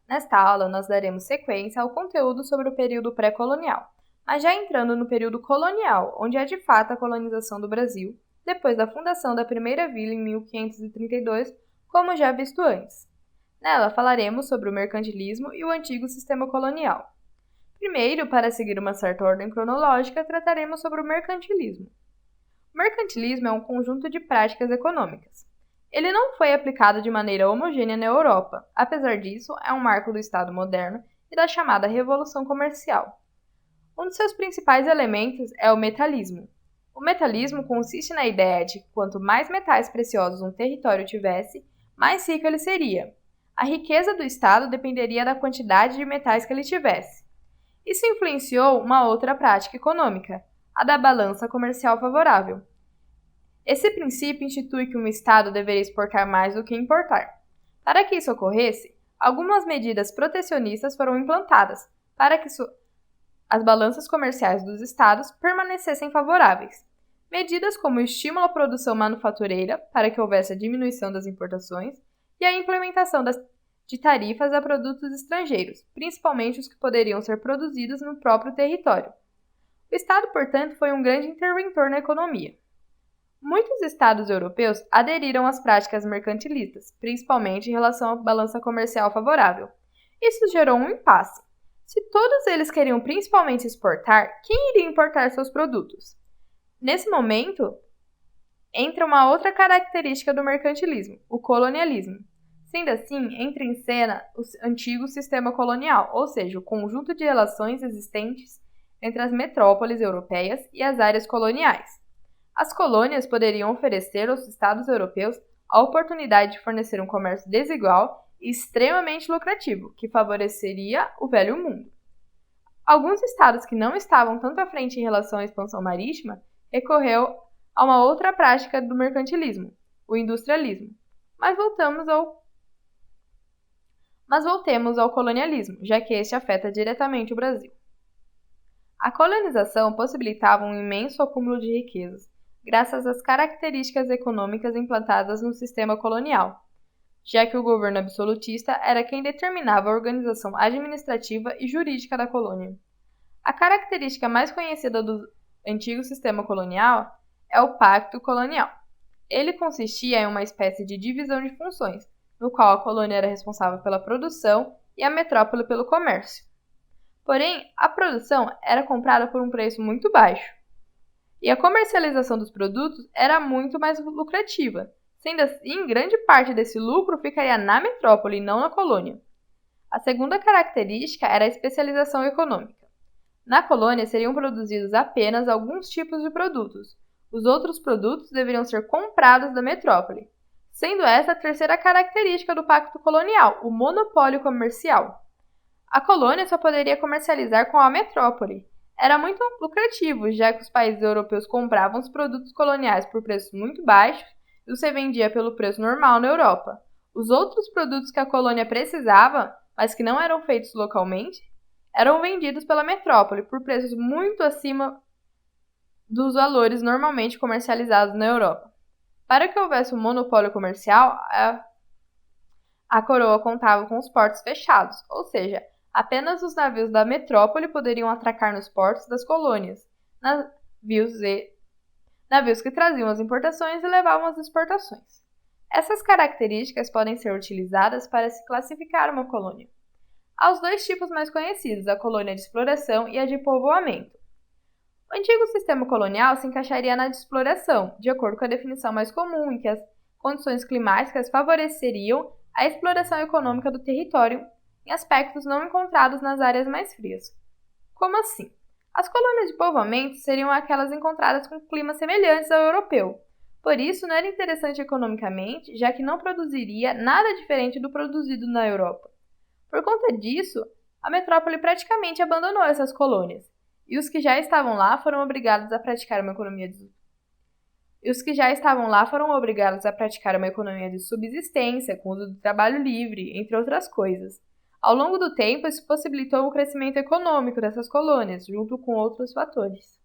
Nesta aula, nós daremos sequência ao conteúdo sobre o período pré-colonial, mas já entrando no período colonial, onde é de fato a colonização do Brasil, depois da fundação da primeira vila em 1532, como já visto antes. Nela falaremos sobre o mercantilismo e o antigo sistema colonial. Primeiro, para seguir uma certa ordem cronológica, trataremos sobre o mercantilismo. O mercantilismo é um conjunto de práticas econômicas. Ele não foi aplicado de maneira homogênea na Europa, apesar disso, é um marco do Estado moderno e da chamada Revolução Comercial. Um de seus principais elementos é o metalismo. O metalismo consiste na ideia de que quanto mais metais preciosos um território tivesse, mais rico ele seria. A riqueza do Estado dependeria da quantidade de metais que ele tivesse. Isso influenciou uma outra prática econômica, a da balança comercial favorável. Esse princípio institui que um Estado deveria exportar mais do que importar. Para que isso ocorresse, algumas medidas protecionistas foram implantadas para que as balanças comerciais dos Estados permanecessem favoráveis. Medidas como o estímulo à produção manufatureira, para que houvesse a diminuição das importações, e a implementação de tarifas a produtos estrangeiros, principalmente os que poderiam ser produzidos no próprio território. O Estado, portanto, foi um grande interventor na economia. Muitos estados europeus aderiram às práticas mercantilistas, principalmente em relação à balança comercial favorável. Isso gerou um impasse. Se todos eles queriam principalmente exportar, quem iria importar seus produtos? Nesse momento, entra uma outra característica do mercantilismo, o colonialismo. Sendo assim, entra em cena o antigo sistema colonial, ou seja, o conjunto de relações existentes entre as metrópoles europeias e as áreas coloniais. As colônias poderiam oferecer aos estados europeus a oportunidade de fornecer um comércio desigual e extremamente lucrativo, que favoreceria o velho mundo. Alguns estados que não estavam tanto à frente em relação à expansão marítima recorreu a uma outra prática do mercantilismo, o industrialismo. Mas voltemos ao colonialismo, já que este afeta diretamente o Brasil. A colonização possibilitava um imenso acúmulo de riquezas, graças às características econômicas implantadas no sistema colonial, já que o governo absolutista era quem determinava a organização administrativa e jurídica da colônia. A característica mais conhecida do antigo sistema colonial é o Pacto Colonial. Ele consistia em uma espécie de divisão de funções, no qual a colônia era responsável pela produção e a metrópole pelo comércio. Porém, a produção era comprada por um preço muito baixo, e a comercialização dos produtos era muito mais lucrativa. Sendo assim, grande parte desse lucro ficaria na metrópole e não na colônia. A segunda característica era a especialização econômica. Na colônia seriam produzidos apenas alguns tipos de produtos. Os outros produtos deveriam ser comprados da metrópole, sendo essa a terceira característica do Pacto Colonial, o monopólio comercial. A colônia só poderia comercializar com a metrópole. Era muito lucrativo, já que os países europeus compravam os produtos coloniais por preços muito baixos e os revendia pelo preço normal na Europa. Os outros produtos que a colônia precisava, mas que não eram feitos localmente, eram vendidos pela metrópole por preços muito acima dos valores normalmente comercializados na Europa. Para que houvesse um monopólio comercial, a coroa contava com os portos fechados, ou seja, apenas os navios da metrópole poderiam atracar nos portos das colônias, navios que traziam as importações e levavam as exportações. Essas características podem ser utilizadas para se classificar uma colônia. Há os dois tipos mais conhecidos, a colônia de exploração e a de povoamento. O antigo sistema colonial se encaixaria na de exploração, de acordo com a definição mais comum, em que as condições climáticas favoreceriam a exploração econômica do território em aspectos não encontrados nas áreas mais frias. Como assim? As colônias de povoamento seriam aquelas encontradas com climas semelhantes ao europeu. Por isso, não era interessante economicamente, já que não produziria nada diferente do produzido na Europa. Por conta disso, a metrópole praticamente abandonou essas colônias, e os que já estavam lá foram obrigados a praticar uma economia de subsistência, com uso do trabalho livre, entre outras coisas. Ao longo do tempo, isso possibilitou o crescimento econômico dessas colônias, junto com outros fatores.